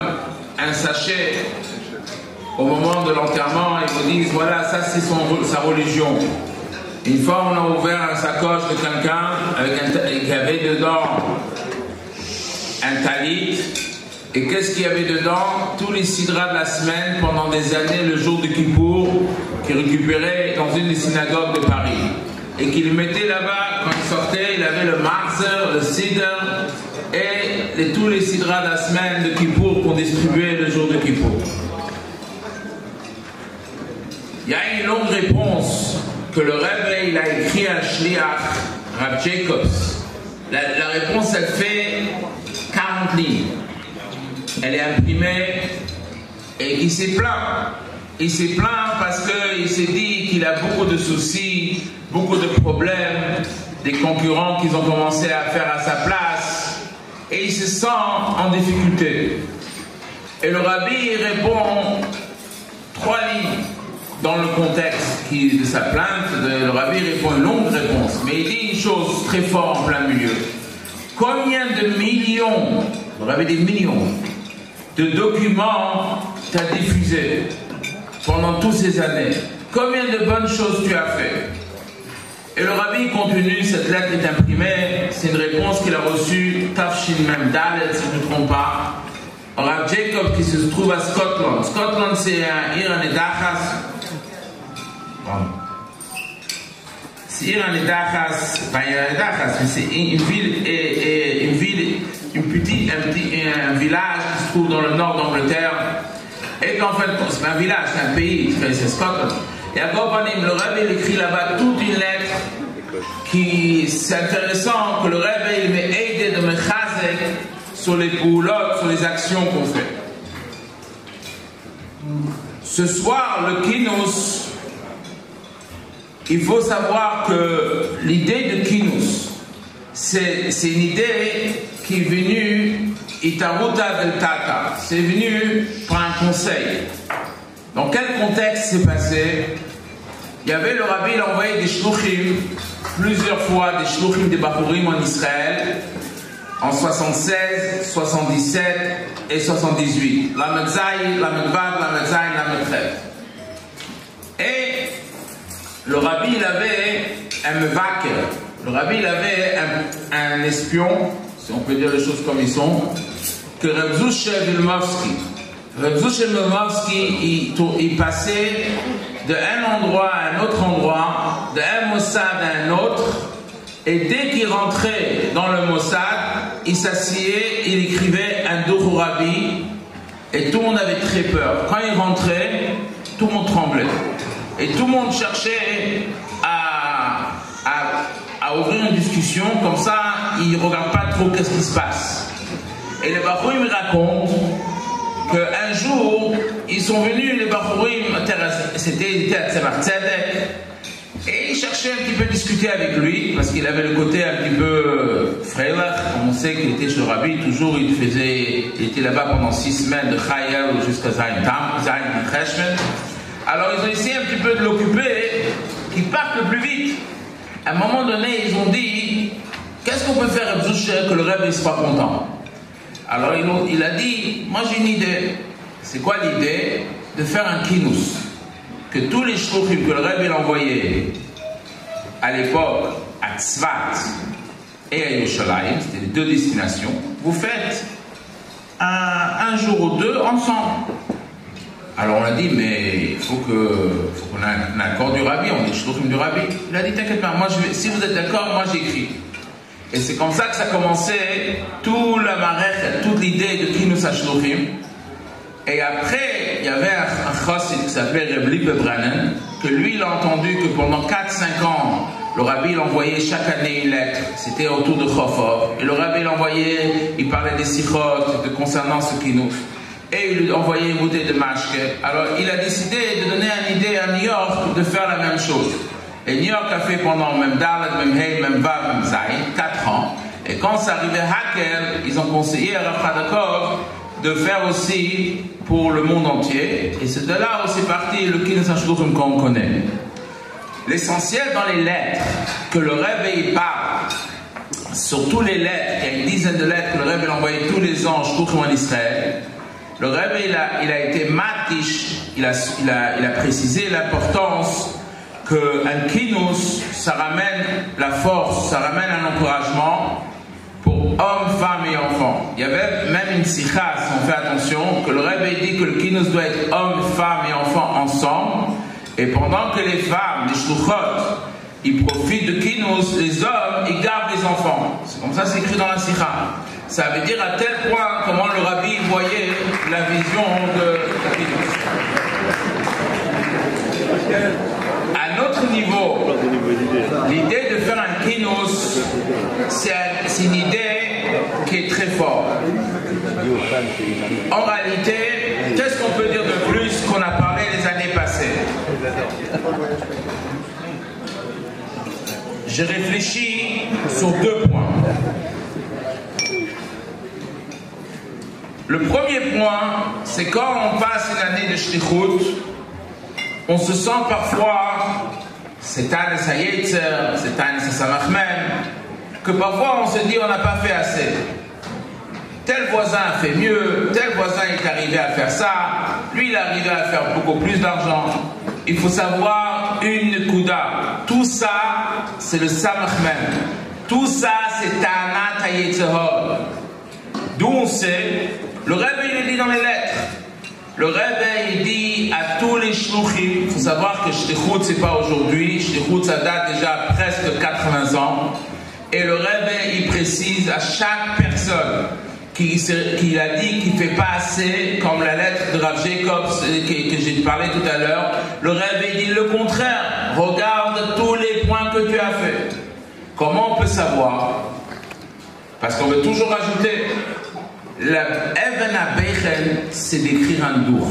un sachet au moment de l'enterrement, ils vous disent voilà, ça c'est sa religion. Une fois on a ouvert un sacoche de quelqu'un qui avait dedans un talit, et qu'est-ce qu'il y avait dedans? Tous les sidras de la semaine pendant des années, le jour de Kippour, qu'il récupérait dans une des synagogues de Paris et qu'il mettait là-bas. Quand il sortait, il avait le marzer, le sidr et tous les sidras de la semaine de Kippour qu'on distribuait le jour de Kippour. Il y a une longue réponse que le Rebbe il a écrit à Shliach, Rav Jacobs. La réponse, elle fait 40 lignes. Elle est imprimée et il s'est plaint. Il s'est plaint parce qu'il s'est dit qu'il a beaucoup de soucis, beaucoup de problèmes, des concurrents qu'ils ont commencé à faire à sa place et il se sent en difficulté. Et le Rabbi répond 3 lignes dans le contexte de sa plainte. Le Rabbi répond une longue réponse, mais il dit une chose très forte en plein milieu. Combien de millions, le Rabbi dit millions, de documents tu as diffusés pendant toutes ces années? Combien de bonnes choses tu as fait? Et le Rabbi continue, cette lettre est imprimée, c'est une réponse qu'il a reçue, Tafshin Mem Dalet, si je ne me trompe pas. Rav Jacob qui se trouve à Scotland. Scotland c'est un Iran et Dachas. C'est Iran et Dachas, pas Iran et Dachas, mais c'est une ville, un village qui se trouve dans le nord d'Angleterre. Et qu'en fait, c'est pas un village, c'est un pays, c'est Scotland. Et à Gopanim, le Rebbe il écrit là-bas toute une lettre qui, c'est intéressant que le Rebbe il m'ait aidé de me chazek sur les poulottes, sur les actions qu'on fait. Ce soir, le Kinous, il faut savoir que l'idée de Kinous, c'est une idée qui est venue Itaruta del Tata, c'est venu par un conseil. Dans quel contexte s'est passé? Il y avait le Rabbi, il a envoyé des shluchim, plusieurs fois des shluchim des Bachurim en Israël, en 76, 77 et 78. La Medzaï, la Medvad, la Medzaï, la Medchet. Et le Rabbi, il avait un Mevaker. Le Rabbi, il avait un espion, si on peut dire les choses comme ils sont, que Reb Zusha Vilmovski. Reb Zusha Vilmovski, il passait d'un endroit à un autre endroit, d'un Mossad à un autre, et dès qu'il rentrait dans le Mossad, il s'asseyait, il écrivait un Dour Rabbi, et tout le monde avait très peur. Quand il rentrait, tout le monde tremblait. Et tout le monde cherchait à ouvrir une discussion, comme ça, il ne regarde pas trop qu'est-ce qui se passe. Et les Bachurim me racontent qu'un jour, ils sont venus, les Bachurim, c'était à Tzemach Tzedek, et ils cherchaient un petit peu discuter avec lui, parce qu'il avait le côté un petit peu frélach. On sait qu'il était chez le Rabbi, toujours il était là-bas pendant 6 semaines de Chayel jusqu'à Zayin Cheshmen. Alors ils ont essayé un petit peu de l'occuper, qu'il parte le plus vite. À un moment donné, ils ont dit, qu'est-ce qu'on peut faire que le Rebbe ne soit pas content? Alors il a dit, moi j'ai une idée. C'est quoi l'idée? De faire un kinous. Que tous les shluchim que le Rebbe envoyait à l'époque à Tzvat et à Yerushalayim, c'était les 2 destinations, vous faites un jour ou 2 ensemble. Alors on a dit, mais il faut qu'on ait un accord du Rabbi, on est shluchim du Rabbi. Il a dit, t'inquiète pas, moi si vous êtes d'accord, moi j'écris. Et c'est comme ça que ça commençait, toute la marech, toute l'idée de Kinous HaShluchim. Et après, il y avait un chassid qui s'appelait Reb Lippe Brannen, que lui, il a entendu que pendant 4-5 ans, le Rabbi envoyait chaque année une lettre. C'était autour de Chofov. Et le Rabbi l'envoyait, il parlait des sichot concernant ce Kinous. Et il lui envoyait une bouteille de mashke. Alors, il a décidé de donner une idée à New York de faire la même chose. Et New York a fait pendant même Dalet, même Hey, même Vav, même Zayin, 4 ans. Et quand ça arrivait à Hakel, ils ont conseillé à Rav Chadakov de faire aussi pour le monde entier. Et c'est de là où c'est parti le Kinous HaShluchim qu'on connaît. L'essentiel dans les lettres que le Rebbe parle, sur toutes les lettres, il y a une dizaine de lettres que le Rebbe a envoyées tous les ans, Shluchim en Israël. Le Rebbe, il a été matish, il a précisé l'importance qu'un kinus, ça ramène la force, ça ramène un encouragement pour hommes, femmes et enfants. Il y avait même une sikha, si on fait attention, que le Rebbe dit que le kinus doit être hommes, femmes et enfants ensemble, et pendant que les femmes, les shluchot, ils profitent de kinus, les hommes, ils gardent les enfants. C'est comme ça, c'est écrit dans la sikha. Ça veut dire à tel point comment le rabbi voyait la vision de kinus. À notre niveau, l'idée de faire un kinus, c'est une idée qui est très forte. En réalité, qu'est-ce qu'on peut dire de plus qu'on a parlé les années passées? J'ai réfléchi sur 2 points. Le premier point, c'est quand on passe une année de shlichut, on se sent parfois, c'est un essayetzer, c'est un samachmen, que parfois on se dit on n'a pas fait assez. Tel voisin a fait mieux, tel voisin est arrivé à faire ça, lui il est arrivé à faire beaucoup plus d'argent. Il faut savoir une kuda. Tout ça, c'est le samachmen. Tout ça, c'est ta'anat hayetzerah. D'où on sait, le Rebbe il est dit dans les lettres. Le Rebbe il dit à tous les shluchim, il faut savoir que shlichut c'est pas aujourd'hui, shlichut ça date déjà presque 80 ans. Et le Rebbe il précise à chaque personne qu'il a dit qu'il ne fait pas assez, comme la lettre de Rav Jacobs que j'ai parlé tout à l'heure. Le Rebbe dit le contraire. Regarde tous les points que tu as fait. Comment on peut savoir? Parce qu'on veut toujours ajouter. La Even HaBeichen, c'est d'écrire un dour.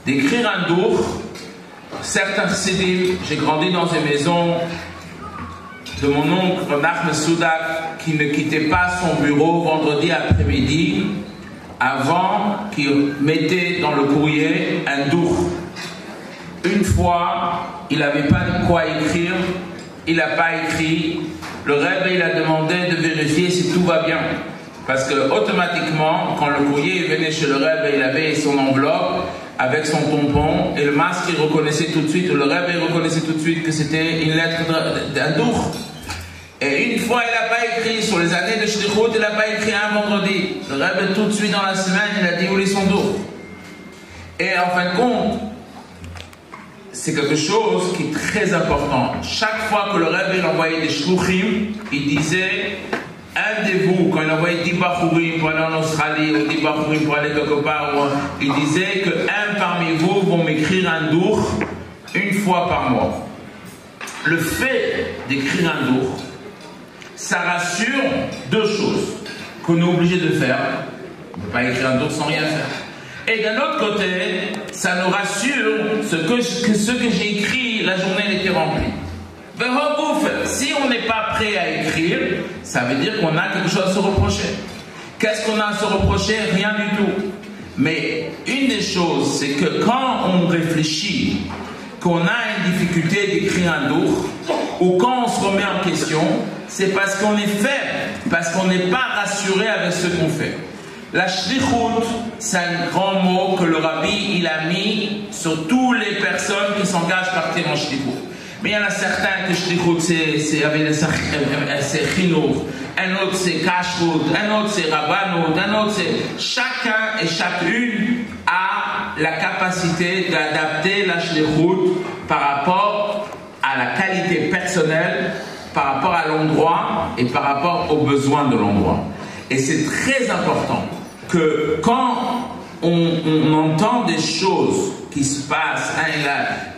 D'écrire un dour, certains chassidim, j'ai grandi dans une maison de mon oncle Nachman Soudak qui ne quittait pas son bureau vendredi après-midi avant qu'il mettait dans le courrier un dour. Une fois, il n'avait pas de quoi écrire, il n'a pas écrit. Le Rebbe il a demandé de vérifier si tout va bien. Parce que automatiquement, quand le courrier venait chez le Rebbe, il avait son enveloppe avec son tampon et le masque il reconnaissait tout de suite, le Rebbe il reconnaissait tout de suite que c'était une lettre d'un dour. Et une fois, il n'a pas écrit, sur les années de shlichut, il n'a pas écrit un vendredi. Le Rebbe, tout de suite dans la semaine, il a dit où est son dour. Et en fin de compte, c'est quelque chose qui est très important. Chaque fois que le Rebbe il envoyait des shluchim, il disait, un de vous, quand il envoyait 10 bachourim pour aller en Australie, ou 10 bachourim pour aller quelque part, il disait qu'un parmi vous vont m'écrire un dour une fois par mois. Le fait d'écrire un dour, ça rassure 2 choses qu'on est obligé de faire. On ne peut pas écrire un dour sans rien faire. Et d'un autre côté, ça nous rassure que ce que j'ai écrit, la journée était remplie. Si on n'est pas prêt à écrire, ça veut dire qu'on a quelque chose à se reprocher. Qu'est-ce qu'on a à se reprocher? Rien du tout. Mais une des choses, c'est que quand on réfléchit, qu'on a une difficulté d'écrire un dour, ou quand on se remet en question, c'est parce qu'on est faible, parce qu'on n'est pas rassuré avec ce qu'on fait. La shlichut, c'est un grand mot que le rabbi il a mis sur toutes les personnes qui s'engagent à partir en shlichut. Mais il y en a certains que shlichut c'est chinour, un autre c'est kashrut, un autre c'est rabbanut, un autre c'est... Chacun et chacune a la capacité d'adapter la shlichut par rapport à la qualité personnelle, par rapport à l'endroit et par rapport aux besoins de l'endroit. Et c'est très important que quand on entend des choses qui se passent,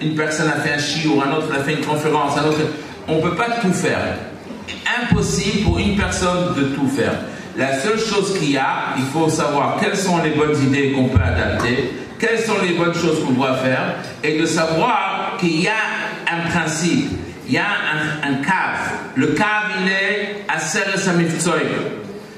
une personne a fait un shiur, un autre a fait une conférence, un autre, on ne peut pas tout faire. Impossible pour une personne de tout faire. La seule chose qu'il y a, il faut savoir quelles sont les bonnes idées qu'on peut adapter, quelles sont les bonnes choses qu'on doit faire, et de savoir qu'il y a un principe, il y a un cave. Le cave, il est Aseret HaMivtzoim.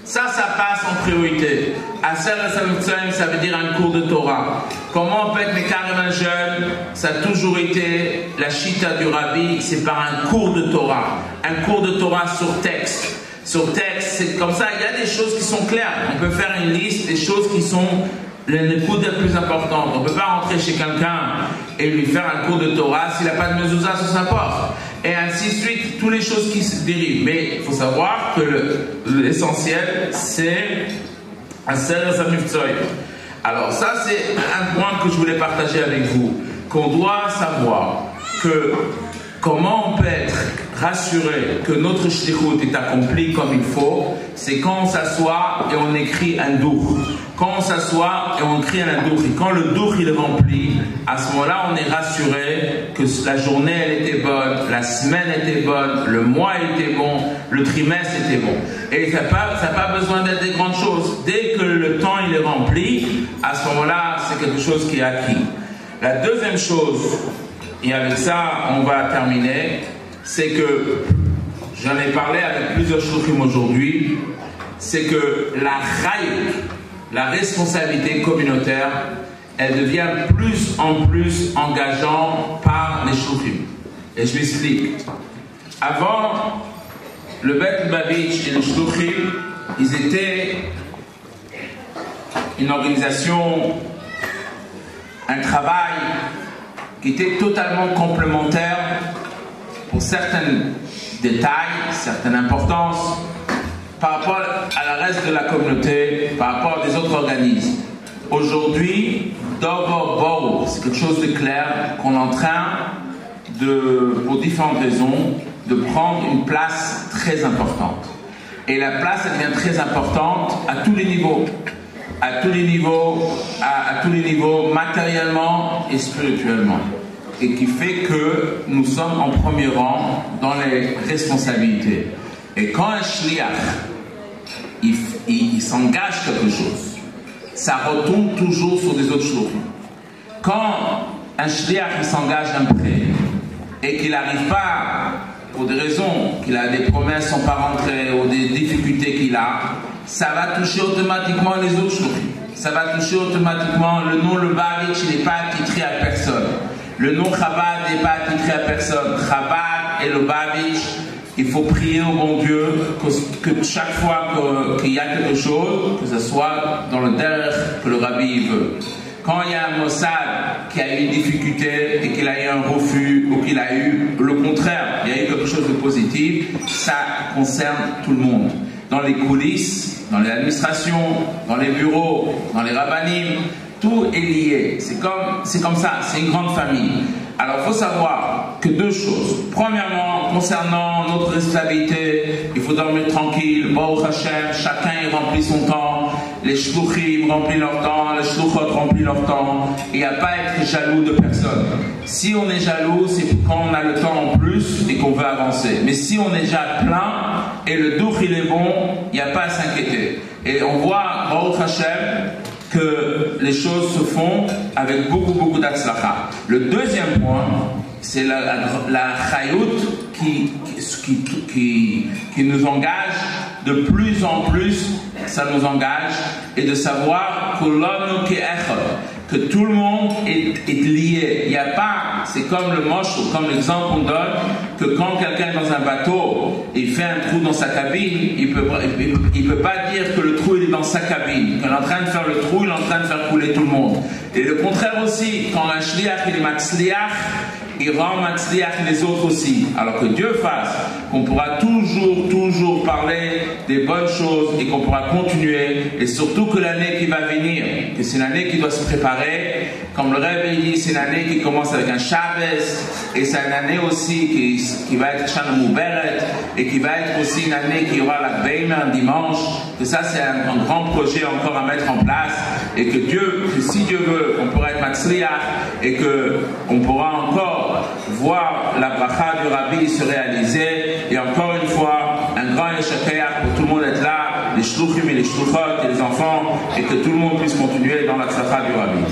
Ça passe en priorité. Aseret HaMivtzoim, ça veut dire un cours de Torah. Comment on peut être carrément jeune? Ça a toujours été la chita du rabbi, c'est par un cours de Torah. Un cours de Torah sur texte. Sur texte, c'est comme ça, il y a des choses qui sont claires. On peut faire une liste des choses qui sont l'écoute est plus importante. On ne peut pas rentrer chez quelqu'un et lui faire un cours de Torah s'il n'a pas de mezouza sur sa porte. Et ainsi de suite, toutes les choses qui se dérivent. Mais il faut savoir que l'essentiel, c'est un seder samiftoy. Alors ça, c'est un point que je voulais partager avec vous. Qu'on doit savoir que comment on peut être rassuré que notre shlichut est accompli comme il faut, c'est quand on s'assoit et on écrit un dour. Quand on s'assoit et on écrit un dour, et quand le dour il est rempli, à ce moment-là on est rassuré que la journée elle était bonne, la semaine était bonne, le mois était bon, le trimestre était bon. Et ça n'a pas besoin d'être des grandes choses. Dès que le temps il est rempli, à ce moment-là c'est quelque chose qui est acquis. La deuxième chose, et avec ça on va terminer, c'est que j'en ai parlé avec plusieurs shluchim aujourd'hui, c'est que la responsabilité communautaire, elle devient plus en plus engageante par les shluchim. Et je m'explique. Avant, le Beit Lubavitch et les shluchim, ils étaient une organisation, un travail qui était totalement complémentaire pour certains détails, certaines importances par rapport à la reste de la communauté, par rapport à des autres organismes. Aujourd'hui, c'est quelque chose de clair qu'on est en train de, pour différentes raisons, de prendre une place très importante. Et la place, elle devient très importante à tous les niveaux. À tous les niveaux, matériellement et spirituellement. Et qui fait que nous sommes en premier rang dans les responsabilités. Et quand un shliach, il s'engage quelque chose, ça retombe toujours sur des autres choses. Quand un shliach il s'engage un prêt et qu'il n'arrive pas, pour des raisons, qu'il a des promesses sont pas rentrées ou des difficultés qu'il a, ça va toucher automatiquement les autres choses. Ça va toucher automatiquement le nom Lubavitch, il n'est pas attitré à personne. Le nom Chabad n'est pas attitré à personne. Chabad et Lubavitch, il faut prier au bon Dieu que chaque fois qu'il y a quelque chose, que ce soit dans le derrière que le rabbi veut. Quand il y a un Mossad qui a eu une difficulté et qu'il a eu un refus ou qu'il a eu le contraire, il y a eu quelque chose de positif, ça concerne tout le monde. Dans les coulisses, dans les administrations, dans les bureaux, dans les rabbanim, tout est lié. C'est comme ça, c'est une grande famille. Alors il faut savoir que deux choses. Premièrement, concernant notre responsabilité, il faut dormir tranquille. Baruch Hashem, chacun y remplit son temps. Les shluchim remplissent leur temps, les shluchot remplissent leur temps. Il n'y a pas à être jaloux de personne. Si on est jaloux, c'est quand on a le temps en plus et qu'on veut avancer. Mais si on est déjà plein et le doux il est bon, il n'y a pas à s'inquiéter. Et on voit, Baruch Hashem, que les choses se font avec beaucoup d'atzlacha. Le deuxième point, c'est la chayut qui nous engage de plus en plus, ça nous engage, et de savoir que tout le monde est lié. Il n'y a pas, c'est comme le moche, comme l'exemple qu'on donne, que quand quelqu'un est dans un bateau, il fait un trou dans sa cabine, il peut pas dire que le trou il est dans sa cabine, qu'il est en train de faire le trou, il est en train de faire couler tout le monde. Et le contraire aussi, quand un shliach il est matzliach, il rend matzliach les autres aussi. Alors que Dieu fasse qu'on pourra toujours parler des bonnes choses et qu'on pourra continuer, et surtout que l'année qui va venir, que c'est une année qui doit se préparer, comme le Rebbe dit, c'est une année qui commence avec un Shabbos, et c'est une année aussi qui va être Shana Muberet, et qui va être aussi une année qui aura la Beima un dimanche, que ça c'est un grand projet encore à mettre en place, et que si Dieu veut, on pourra être matzliach, et que on pourra encore voir la bracha du Rabbi se réaliser, et encore une fois, un grand échec pour tout le monde être là, les shluchim et les shluchot et les enfants, et que tout le monde puisse continuer dans la tzlacha du Rabbi.